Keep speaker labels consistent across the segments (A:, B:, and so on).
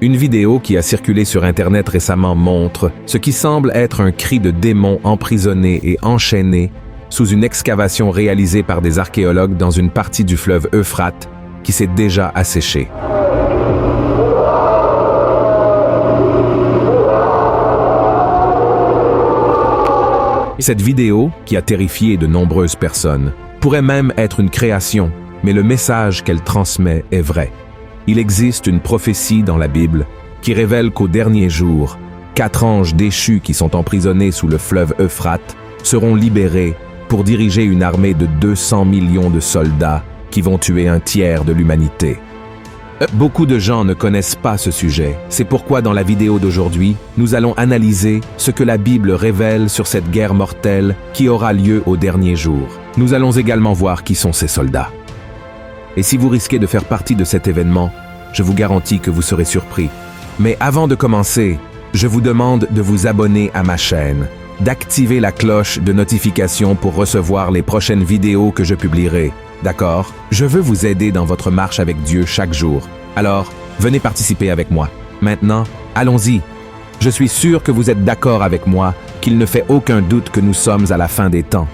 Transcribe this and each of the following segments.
A: Une vidéo qui a circulé sur Internet récemment montre ce qui semble être un cri de démon emprisonné et enchaîné sous une excavation réalisée par des archéologues dans une partie du fleuve Euphrate qui s'est déjà asséchée. Cette vidéo, qui a terrifié de nombreuses personnes, pourrait même être une création, mais le message qu'elle transmet est vrai. Il existe une prophétie dans la Bible qui révèle qu'au dernier jour, 4 anges déchus qui sont emprisonnés sous le fleuve Euphrate seront libérés pour diriger une armée de 200 millions de soldats qui vont tuer un tiers de l'humanité. Beaucoup de gens ne connaissent pas ce sujet. C'est pourquoi dans la vidéo d'aujourd'hui, nous allons analyser ce que la Bible révèle sur cette guerre mortelle qui aura lieu au dernier jour. Nous allons également voir qui sont ces soldats. Et si vous risquez de faire partie de cet événement, je vous garantis que vous serez surpris. Mais avant de commencer, je vous demande de vous abonner à ma chaîne, d'activer la cloche de notification pour recevoir les prochaines vidéos que je publierai. D'accord? Je veux vous aider dans votre marche avec Dieu chaque jour. Alors, venez participer avec moi. Maintenant, allons-y. Je suis sûr que vous êtes d'accord avec moi qu'il ne fait aucun doute que nous sommes à la fin des temps.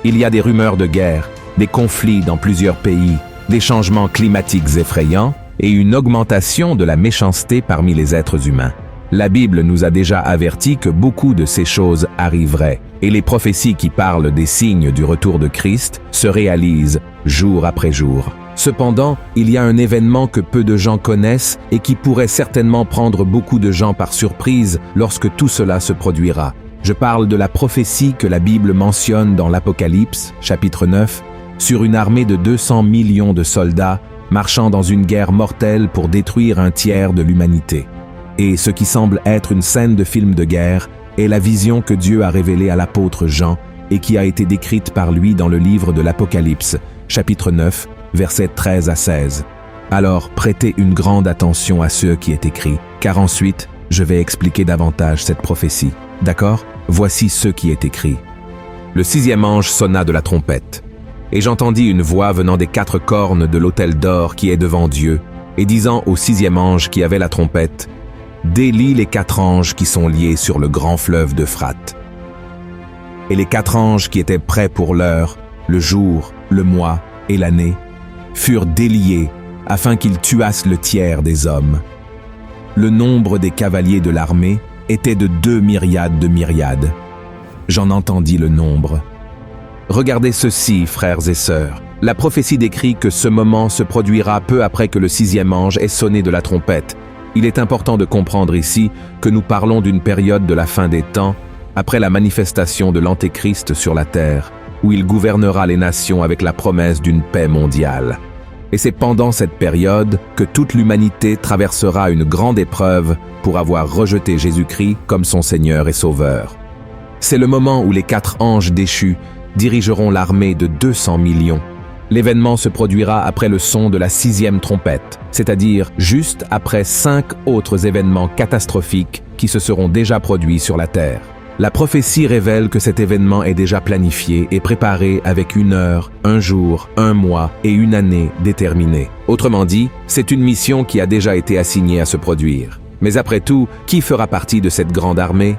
A: Il y a des rumeurs de guerre, des conflits dans plusieurs pays, des changements climatiques effrayants et une augmentation de la méchanceté parmi les êtres humains. La Bible nous a déjà averti que beaucoup de ces choses arriveraient, et les prophéties qui parlent des signes du retour de Christ se réalisent jour après jour. Cependant, il y a un événement que peu de gens connaissent et qui pourrait certainement prendre beaucoup de gens par surprise lorsque tout cela se produira. Je parle de la prophétie que la Bible mentionne dans l'Apocalypse, chapitre 9, sur une armée de 200 millions de soldats marchant dans une guerre mortelle pour détruire un tiers de l'humanité. Et ce qui semble être une scène de film de guerre est la vision que Dieu a révélée à l'apôtre Jean et qui a été décrite par lui dans le livre de l'Apocalypse, chapitre 9, versets 13 à 16. Alors, prêtez une grande attention à ce qui est écrit, car ensuite, je vais expliquer davantage cette prophétie. D'accord? Voici ce qui est écrit. Le 6e ange sonna de la trompette, et j'entendis une voix venant des 4 cornes de l'autel d'or qui est devant Dieu, et disant au 6e ange qui avait la trompette, « Délie les 4 anges qui sont liés sur le grand fleuve d'Euphrate. » Et les 4 anges qui étaient prêts pour l'heure, le jour, le mois et l'année, furent déliés afin qu'ils tuassent le tiers des hommes. Le nombre des cavaliers de l'armée était de 2 myriades de myriades. J'en entendis le nombre. Regardez ceci, frères et sœurs. La prophétie décrit que ce moment se produira peu après que le 6e ange ait sonné de la trompette. Il est important de comprendre ici que nous parlons d'une période de la fin des temps, après la manifestation de l'Antéchrist sur la terre, où il gouvernera les nations avec la promesse d'une paix mondiale. Et c'est pendant cette période que toute l'humanité traversera une grande épreuve pour avoir rejeté Jésus-Christ comme son Seigneur et Sauveur. C'est le moment où les 4 anges déchus dirigeront l'armée de 200 millions. L'événement se produira après le son de la 6e trompette, c'est-à-dire juste après 5 autres événements catastrophiques qui se seront déjà produits sur la Terre. La prophétie révèle que cet événement est déjà planifié et préparé avec 1 heure, 1 jour, 1 mois et 1 année déterminée. Autrement dit, c'est une mission qui a déjà été assignée à se produire. Mais après tout, qui fera partie de cette grande armée?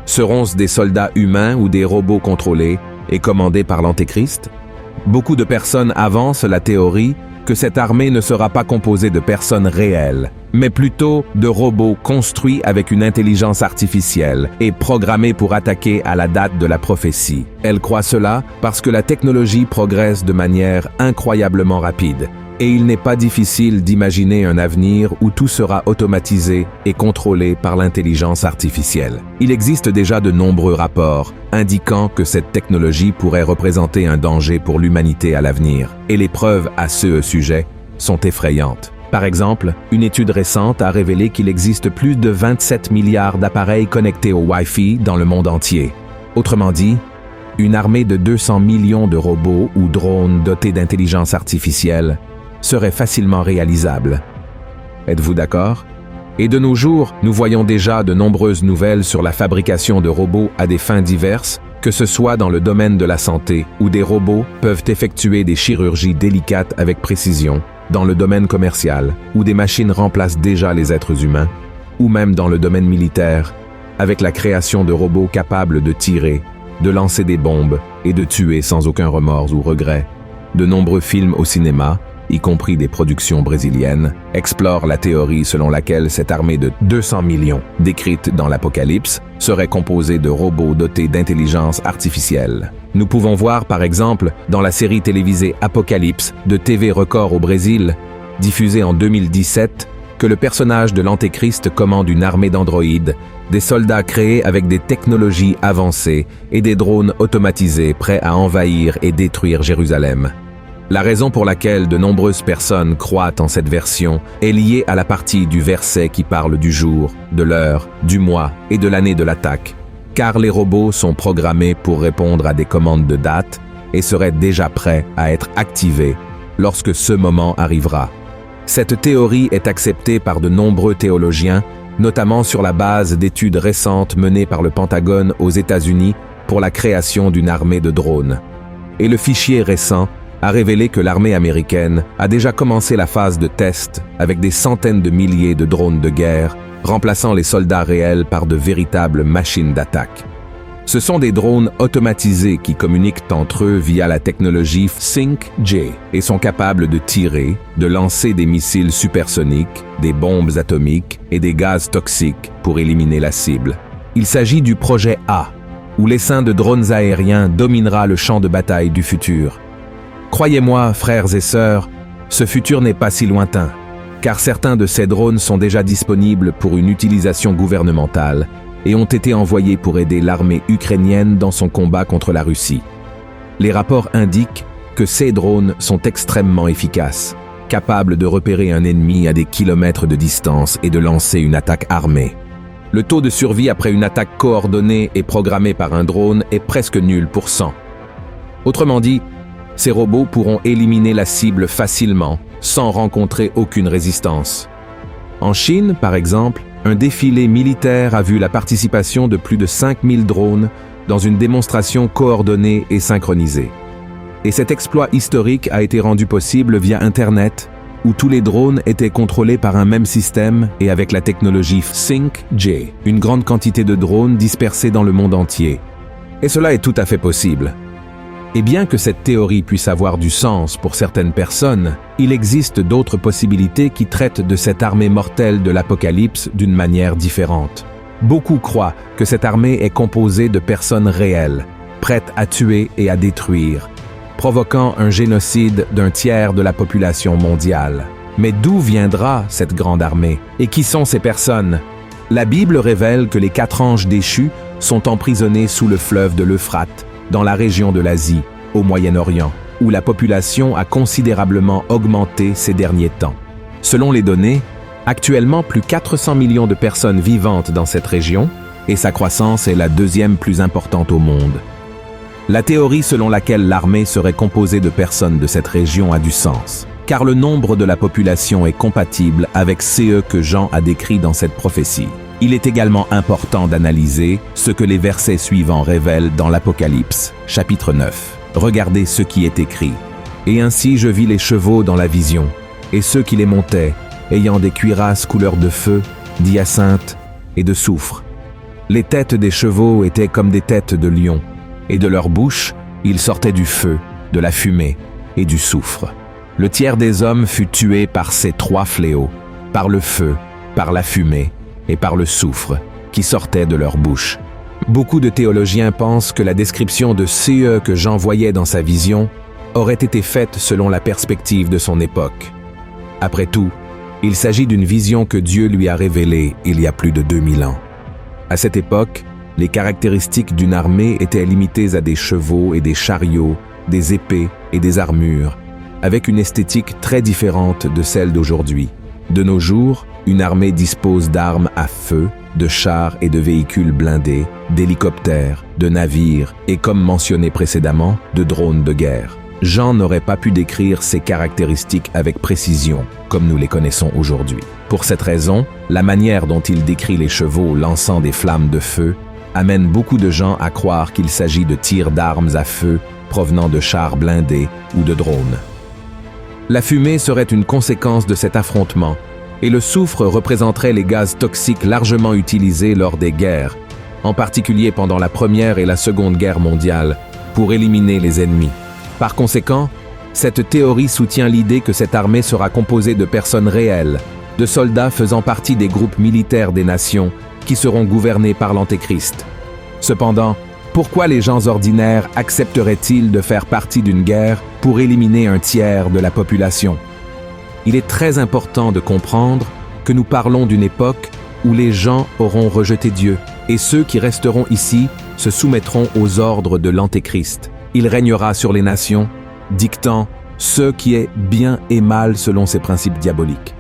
A: Seront-ce des soldats humains ou des robots contrôlés et commandés par l'Antéchrist? Beaucoup de personnes avancent la théorie que cette armée ne sera pas composée de personnes réelles, mais plutôt de robots construits avec une intelligence artificielle et programmés pour attaquer à la date de la prophétie. Elles croient cela parce que la technologie progresse de manière incroyablement rapide, et il n'est pas difficile d'imaginer un avenir où tout sera automatisé et contrôlé par l'intelligence artificielle. Il existe déjà de nombreux rapports indiquant que cette technologie pourrait représenter un danger pour l'humanité à l'avenir, et les preuves à ce sujet sont effrayantes. Par exemple, une étude récente a révélé qu'il existe plus de 27 milliards d'appareils connectés au Wi-Fi dans le monde entier. Autrement dit, une armée de 200 millions de robots ou drones dotés d'intelligence artificielle serait facilement réalisable. Êtes-vous d'accord? Et de nos jours, nous voyons déjà de nombreuses nouvelles sur la fabrication de robots à des fins diverses, que ce soit dans le domaine de la santé, où des robots peuvent effectuer des chirurgies délicates avec précision, dans le domaine commercial, où des machines remplacent déjà les êtres humains, ou même dans le domaine militaire, avec la création de robots capables de tirer, de lancer des bombes et de tuer sans aucun remords ou regret. De nombreux films au cinéma, y compris des productions brésiliennes, explorent la théorie selon laquelle cette armée de 200 millions, décrite dans l'Apocalypse, serait composée de robots dotés d'intelligence artificielle. Nous pouvons voir par exemple dans la série télévisée Apocalypse de TV Record au Brésil, diffusée en 2017, que le personnage de l'Antéchrist commande une armée d'androïdes, des soldats créés avec des technologies avancées et des drones automatisés prêts à envahir et détruire Jérusalem. La raison pour laquelle de nombreuses personnes croient en cette version est liée à la partie du verset qui parle du jour, de l'heure, du mois et de l'année de l'attaque, car les robots sont programmés pour répondre à des commandes de date et seraient déjà prêts à être activés lorsque ce moment arrivera. Cette théorie est acceptée par de nombreux théologiens, notamment sur la base d'études récentes menées par le Pentagone aux États-Unis pour la création d'une armée de drones. Et le fichier récent a révélé que l'armée américaine a déjà commencé la phase de test avec des centaines de milliers de drones de guerre, remplaçant les soldats réels par de véritables machines d'attaque. Ce sont des drones automatisés qui communiquent entre eux via la technologie 5G et sont capables de tirer, de lancer des missiles supersoniques, des bombes atomiques et des gaz toxiques pour éliminer la cible. Il s'agit du projet A, où l'essaim de drones aériens dominera le champ de bataille du futur. Croyez-moi, frères et sœurs, ce futur n'est pas si lointain, car certains de ces drones sont déjà disponibles pour une utilisation gouvernementale et ont été envoyés pour aider l'armée ukrainienne dans son combat contre la Russie. Les rapports indiquent que ces drones sont extrêmement efficaces, capables de repérer un ennemi à des kilomètres de distance et de lancer une attaque armée. Le taux de survie après une attaque coordonnée et programmée par un drone est presque nul pour 100. Autrement dit, ces robots pourront éliminer la cible facilement, sans rencontrer aucune résistance. En Chine, par exemple, un défilé militaire a vu la participation de plus de 5000 drones dans une démonstration coordonnée et synchronisée. Et cet exploit historique a été rendu possible via Internet, où tous les drones étaient contrôlés par un même système et avec la technologie 5G, une grande quantité de drones dispersés dans le monde entier. Et cela est tout à fait possible. Et bien que cette théorie puisse avoir du sens pour certaines personnes, il existe d'autres possibilités qui traitent de cette armée mortelle de l'Apocalypse d'une manière différente. Beaucoup croient que cette armée est composée de personnes réelles, prêtes à tuer et à détruire, provoquant un génocide d'un tiers de la population mondiale. Mais d'où viendra cette grande armée? Et qui sont ces personnes? La Bible révèle que les 4 anges déchus sont emprisonnés sous le fleuve de l'Euphrate, dans la région de l'Asie, au Moyen-Orient, où la population a considérablement augmenté ces derniers temps. Selon les données, actuellement plus 400 millions de personnes vivantes dans cette région, et sa croissance est la 2e plus importante au monde. La théorie selon laquelle l'armée serait composée de personnes de cette région a du sens, car le nombre de la population est compatible avec ce que Jean a décrit dans cette prophétie. Il est également important d'analyser ce que les versets suivants révèlent dans l'Apocalypse, chapitre 9. Regardez ce qui est écrit. « Et ainsi je vis les chevaux dans la vision, et ceux qui les montaient, ayant des cuirasses couleur de feu, d'hyacinthe et de soufre. Les têtes des chevaux étaient comme des têtes de lions, et de leur bouche il sortait du feu, de la fumée et du soufre. Le tiers des hommes fut tué par ces 3 fléaux, par le feu, par la fumée, et par le soufre qui sortait de leur bouche. » Beaucoup de théologiens pensent que la description de ce que Jean voyait dans sa vision aurait été faite selon la perspective de son époque. Après tout, il s'agit d'une vision que Dieu lui a révélée il y a plus de 2000 ans. À cette époque, les caractéristiques d'une armée étaient limitées à des chevaux et des chariots, des épées et des armures, avec une esthétique très différente de celle d'aujourd'hui. De nos jours, une armée dispose d'armes à feu, de chars et de véhicules blindés, d'hélicoptères, de navires et, comme mentionné précédemment, de drones de guerre. Jean n'aurait pas pu décrire ces caractéristiques avec précision, comme nous les connaissons aujourd'hui. Pour cette raison, la manière dont il décrit les chevaux lançant des flammes de feu amène beaucoup de gens à croire qu'il s'agit de tirs d'armes à feu provenant de chars blindés ou de drones. La fumée serait une conséquence de cet affrontement, et le soufre représenterait les gaz toxiques largement utilisés lors des guerres, en particulier pendant la Première et la Seconde Guerre mondiale, pour éliminer les ennemis. Par conséquent, cette théorie soutient l'idée que cette armée sera composée de personnes réelles, de soldats faisant partie des groupes militaires des nations qui seront gouvernés par l'Antéchrist. Cependant, pourquoi les gens ordinaires accepteraient-ils de faire partie d'une guerre pour éliminer un tiers de la population? Il est très important de comprendre que nous parlons d'une époque où les gens auront rejeté Dieu, et ceux qui resteront ici se soumettront aux ordres de l'Antéchrist. Il régnera sur les nations, dictant ce qui est bien et mal selon ses principes diaboliques.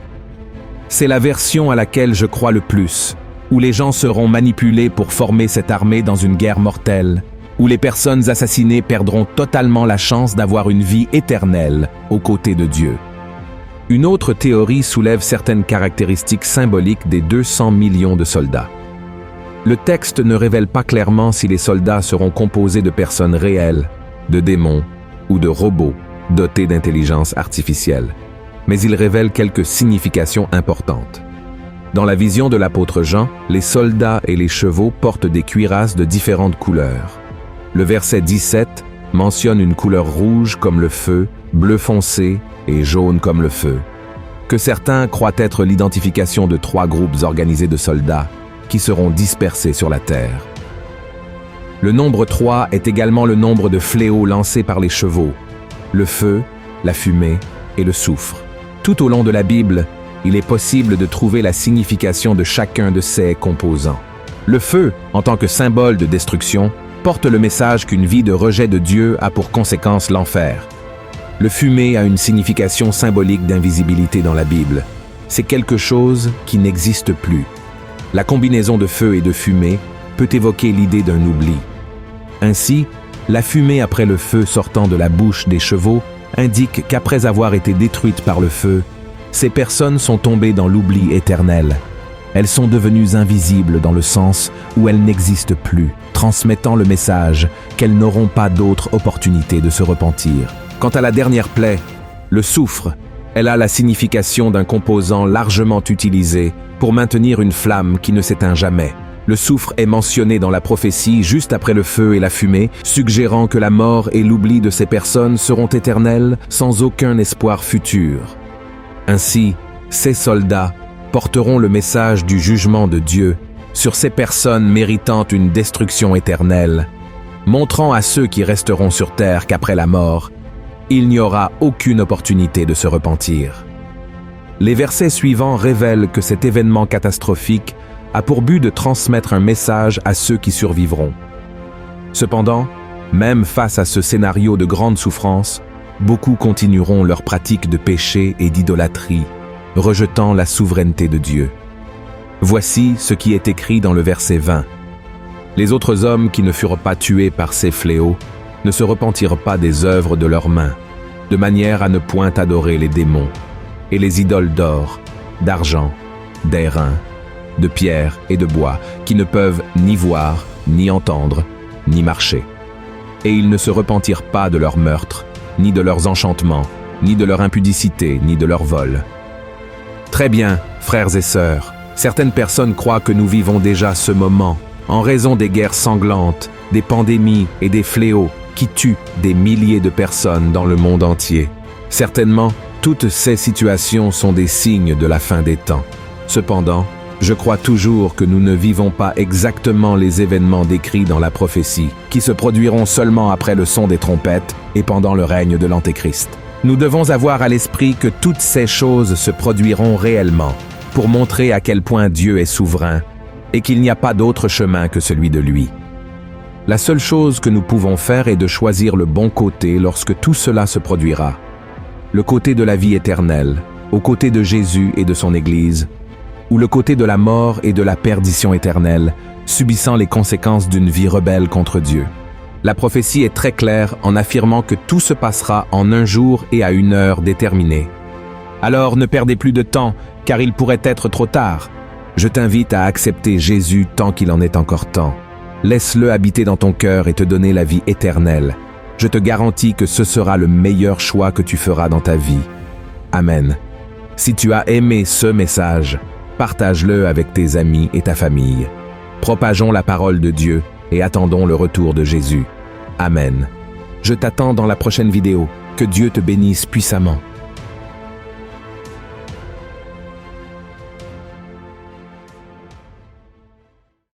A: C'est la version à laquelle je crois le plus, où les gens seront manipulés pour former cette armée dans une guerre mortelle, où les personnes assassinées perdront totalement la chance d'avoir une vie éternelle aux côtés de Dieu. Une autre théorie soulève certaines caractéristiques symboliques des 200 millions de soldats. Le texte ne révèle pas clairement si les soldats seront composés de personnes réelles, de démons ou de robots dotés d'intelligence artificielle, mais il révèle quelques significations importantes. Dans la vision de l'apôtre Jean, les soldats et les chevaux portent des cuirasses de différentes couleurs. Le verset 17 mentionne une couleur rouge comme le feu, bleu foncé et jaune comme le feu, que certains croient être l'identification de 3 groupes organisés de soldats qui seront dispersés sur la terre. Le nombre 3 est également le nombre de fléaux lancés par les chevaux, le feu, la fumée et le soufre. Tout au long de la Bible, il est possible de trouver la signification de chacun de ces composants. Le feu, en tant que symbole de destruction, porte le message qu'une vie de rejet de Dieu a pour conséquence l'enfer. Le fumée a une signification symbolique d'invisibilité dans la Bible. C'est quelque chose qui n'existe plus. La combinaison de feu et de fumée peut évoquer l'idée d'un oubli. Ainsi, la fumée après le feu sortant de la bouche des chevaux indique qu'après avoir été détruites par le feu, ces personnes sont tombées dans l'oubli éternel. Elles sont devenues invisibles dans le sens où elles n'existent plus, transmettant le message qu'elles n'auront pas d'autre opportunité de se repentir. Quant à la dernière plaie, le soufre, elle a la signification d'un composant largement utilisé pour maintenir une flamme qui ne s'éteint jamais. Le soufre est mentionné dans la prophétie juste après le feu et la fumée, suggérant que la mort et l'oubli de ces personnes seront éternels sans aucun espoir futur. Ainsi, ces soldats porteront le message du jugement de Dieu sur ces personnes méritant une destruction éternelle, montrant à ceux qui resteront sur terre qu'après la mort, il n'y aura aucune opportunité de se repentir. Les versets suivants révèlent que cet événement catastrophique a pour but de transmettre un message à ceux qui survivront. Cependant, même face à ce scénario de grande souffrance, beaucoup continueront leur pratique de péché et d'idolâtrie, rejetant la souveraineté de Dieu. Voici ce qui est écrit dans le verset 20. Les autres hommes qui ne furent pas tués par ces fléaux ne se repentirent pas des œuvres de leurs mains, de manière à ne point adorer les démons et les idoles d'or, d'argent, d'airain, de pierre et de bois, qui ne peuvent ni voir, ni entendre, ni marcher. Et ils ne se repentirent pas de leurs meurtres, ni de leurs enchantements, ni de leur impudicité, ni de leur vol. Très bien, frères et sœurs, certaines personnes croient que nous vivons déjà ce moment, en raison des guerres sanglantes, des pandémies et des fléaux qui tuent des milliers de personnes dans le monde entier. Certainement, toutes ces situations sont des signes de la fin des temps. Cependant, je crois toujours que nous ne vivons pas exactement les événements décrits dans la prophétie, qui se produiront seulement après le son des trompettes et pendant le règne de l'Antéchrist. Nous devons avoir à l'esprit que toutes ces choses se produiront réellement, pour montrer à quel point Dieu est souverain et qu'il n'y a pas d'autre chemin que celui de lui. La seule chose que nous pouvons faire est de choisir le bon côté lorsque tout cela se produira. Le côté de la vie éternelle, au côté de Jésus et de son Église, ou le côté de la mort et de la perdition éternelle, subissant les conséquences d'une vie rebelle contre Dieu. La prophétie est très claire en affirmant que tout se passera en un jour et à une heure déterminée. Alors ne perdez plus de temps, car il pourrait être trop tard. Je t'invite à accepter Jésus tant qu'il en est encore temps. Laisse-le habiter dans ton cœur et te donner la vie éternelle. Je te garantis que ce sera le meilleur choix que tu feras dans ta vie. Amen. Si tu as aimé ce message, partage-le avec tes amis et ta famille. Propageons la parole de Dieu et attendons le retour de Jésus. Amen. Je t'attends dans la prochaine vidéo. Que Dieu te bénisse puissamment.